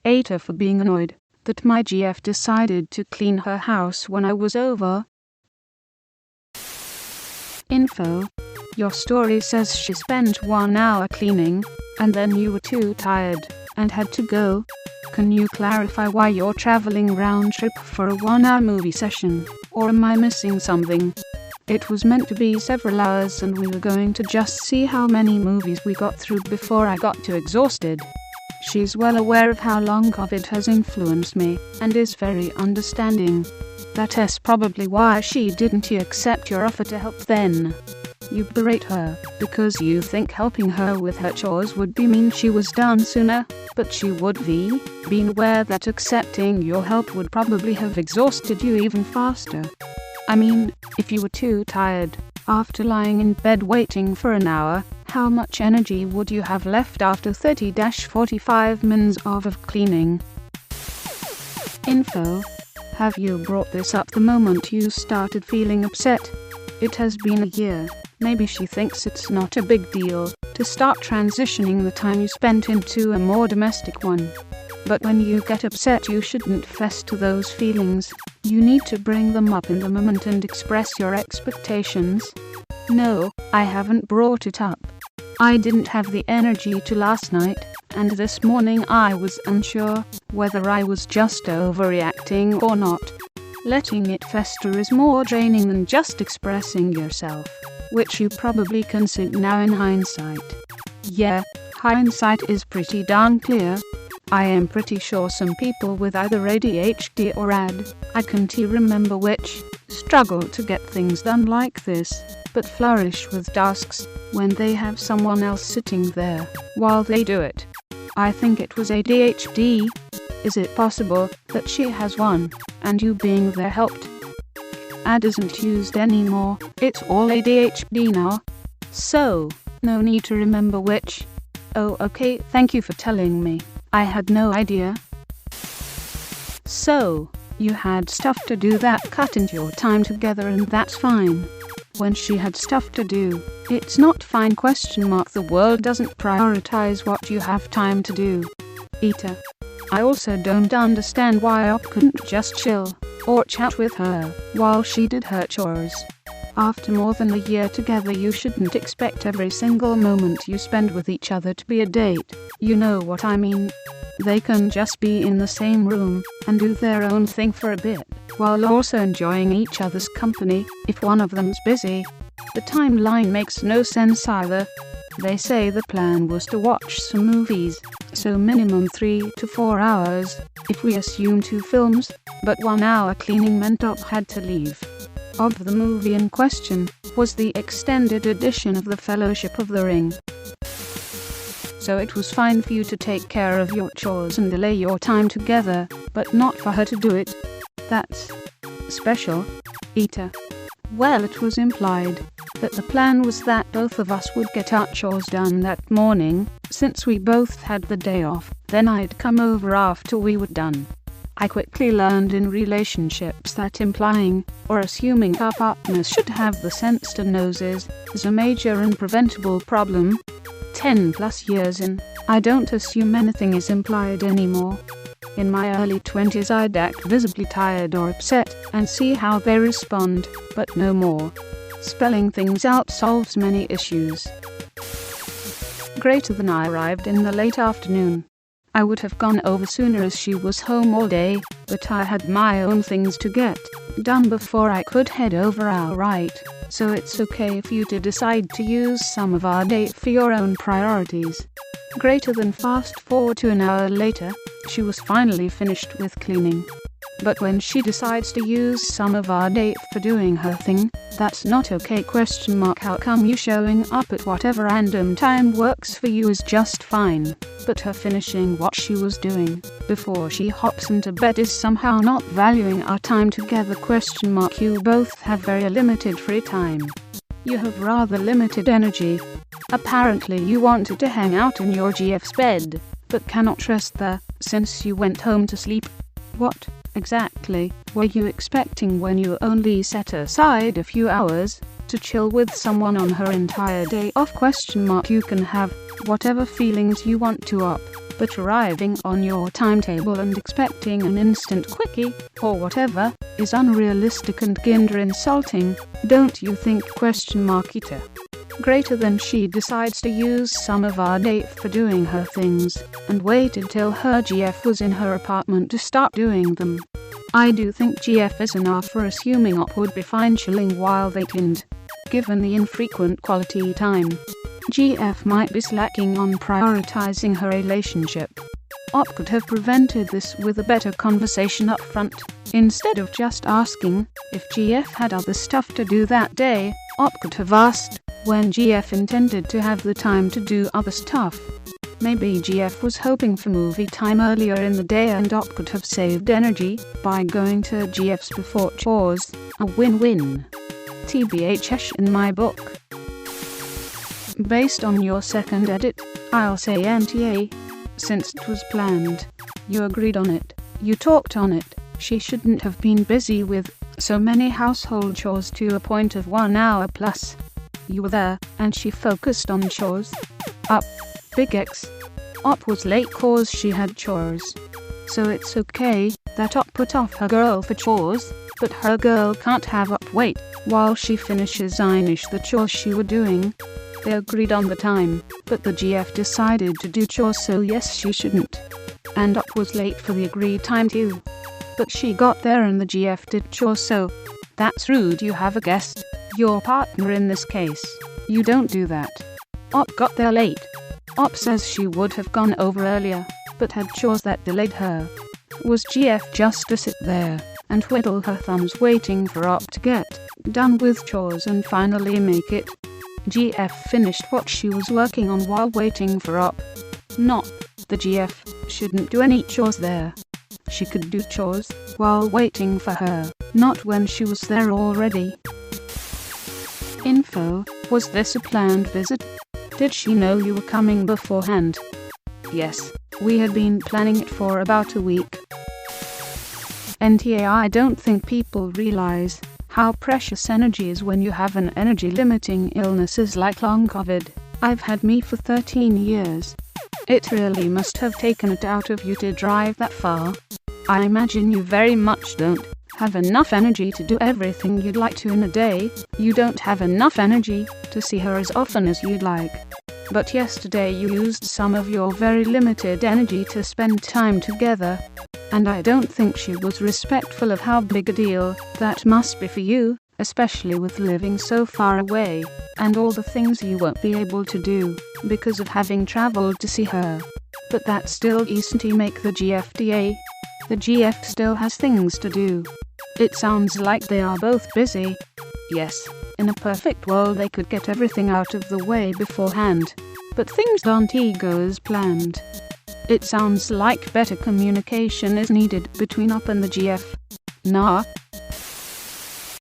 AITA for being annoyed that my GF decided to clean her house when I was over. Info. Your story says she spent 1 hour cleaning, and then you were too tired and had to go. Can you clarify why you're traveling round trip for a 1-hour movie session, or am I missing something? It was meant to be several hours and we were going to just see how many movies we got through before I got too exhausted. She's well aware of how long COVID has influenced me, and is very understanding. That's probably why she didn't accept your offer to help then. You berate her, because you think helping her with her chores would mean she was done sooner, but she would been aware that accepting your help would probably have exhausted you even faster. I mean, if you were too tired, after lying in bed waiting for an hour, how much energy would you have left after 30-45 minutes of cleaning? Info. Have you brought this up the moment you started feeling upset? It has been a year. Maybe she thinks it's not a big deal to start transitioning the time you spent into a more domestic one. But when you get upset, you shouldn't fester those feelings. You need to bring them up in the moment and express your expectations. No, I haven't brought it up. I didn't have the energy to last night, and this morning I was unsure whether I was just overreacting or not. Letting it fester is more draining than just expressing yourself, which you probably can see now in hindsight. Yeah, hindsight is pretty darn clear. I am pretty sure some people with either ADHD or I can't remember which, struggle to get things done like this, but flourish with tasks when they have someone else sitting there while they do it. I think it was ADHD. Is it possible that she has one, and you being there helped? AD isn't used anymore, it's all ADHD now. So, no need to remember which. Oh okay, thank you for telling me. I had no idea. So, you had stuff to do that cut into your time together, and that's fine. When she had stuff to do, it's not fine ? The world doesn't prioritize what you have time to do. AITA. I also don't understand why I couldn't just chill or chat with her while she did her chores. After more than a year together, you shouldn't expect every single moment you spend with each other to be a date. You know what I mean. They can just be in the same room and do their own thing for a bit, while also enjoying each other's company if one of them's busy. The timeline makes no sense either. They say the plan was to watch some movies, so minimum 3 to 4 hours, if we assume 2 films, but 1 hour cleaning meant Op had to leave. Of the movie in question was the extended edition of The Fellowship of the Ring. So it was fine for you to take care of your chores and delay your time together, but not for her to do it. That's special. AITA. Well, it was implied that the plan was that both of us would get our chores done that morning, since we both had the day off, then I'd come over after we were done. I quickly learned in relationships that implying or assuming our partners should have the sense to noses is a major and preventable problem. 10+ years in, I don't assume anything is implied anymore. In my early 20s I'd act visibly tired or upset and see how they respond, but no more. Spelling things out solves many issues. Greater than I arrived in the late afternoon. I would have gone over sooner as she was home all day, but I had my own things to get done before I could head over outright, so it's okay if you decide to use some of our day for your own priorities. Greater than fast forward to an hour later, she was finally finished with cleaning. But when she decides to use some of our day for doing her thing, that's not okay ? How come you showing up at whatever random time works for you is just fine, but her finishing what she was doing before she hops into bed is somehow not valuing our time together ? You both have very limited free time. You have rather limited energy. Apparently you wanted to hang out in your GF's bed, but cannot rest there since you went home to sleep. What exactly were you expecting when you only set aside a few hours to chill with someone on her entire day off ? You can have whatever feelings you want to Op, But arriving on your timetable and expecting an instant quickie, or whatever, is unrealistic and kinder insulting, don't you think? AITA. Greater than she decides to use some of our day for doing her things, and waited till her GF was in her apartment to start doing them. I do think GF is enough for assuming Op would be fine chilling while they tinned. Given the infrequent quality time, GF might be slacking on prioritizing her relationship. Op could have prevented this with a better conversation up front. Instead of just asking if GF had other stuff to do that day, Op could have asked when GF intended to have the time to do other stuff. Maybe GF was hoping for movie time earlier in the day and Op could have saved energy by going to GF's before chores. A win-win. TBHS in my book. Based on your second edit, I'll say NTA. Since it was planned, you agreed on it, you talked on it, she shouldn't have been busy with so many household chores to a point of 1 hour plus. You were there, and she focused on chores. Up. Big X. Op was late cause she had chores. So it's okay that Op put off her girl for chores, but her girl can't have Op wait while she finishes the chores she were doing. They agreed on the time, but the GF decided to do chores, so yes, she shouldn't. And Op was late for the agreed time too. But she got there and the GF did chores, so that's rude. You have a guest, your partner in this case. You don't do that. Op got there late. Op says she would have gone over earlier, but had chores that delayed her. Was GF just to sit there and twiddle her thumbs waiting for Op to get done with chores and finally make it? GF finished what she was working on while waiting for Op. Not the GF shouldn't do any chores there. She could do chores while waiting for her, not when she was there already. Info: was this a planned visit? Did she know you were coming beforehand? Yes, we had been planning it for about a week. NTA: I don't think people realize how precious energy is when you have an energy-limiting illnesses like long COVID. I've had me for 13 years. It really must have taken it out of you to drive that far. I imagine you very much don't have enough energy to do everything you'd like to in a day. You don't have enough energy to see her as often as you'd like. But yesterday you used some of your very limited energy to spend time together. And I don't think she was respectful of how big a deal that must be for you, especially with living so far away, and all the things you won't be able to do because of having traveled to see her. But that still isn't to make the GFDA. The GF still has things to do. It sounds like they are both busy. Yes, in a perfect world they could get everything out of the way beforehand. But things aren't go as planned. It sounds like better communication is needed between Op and the GF. Nah,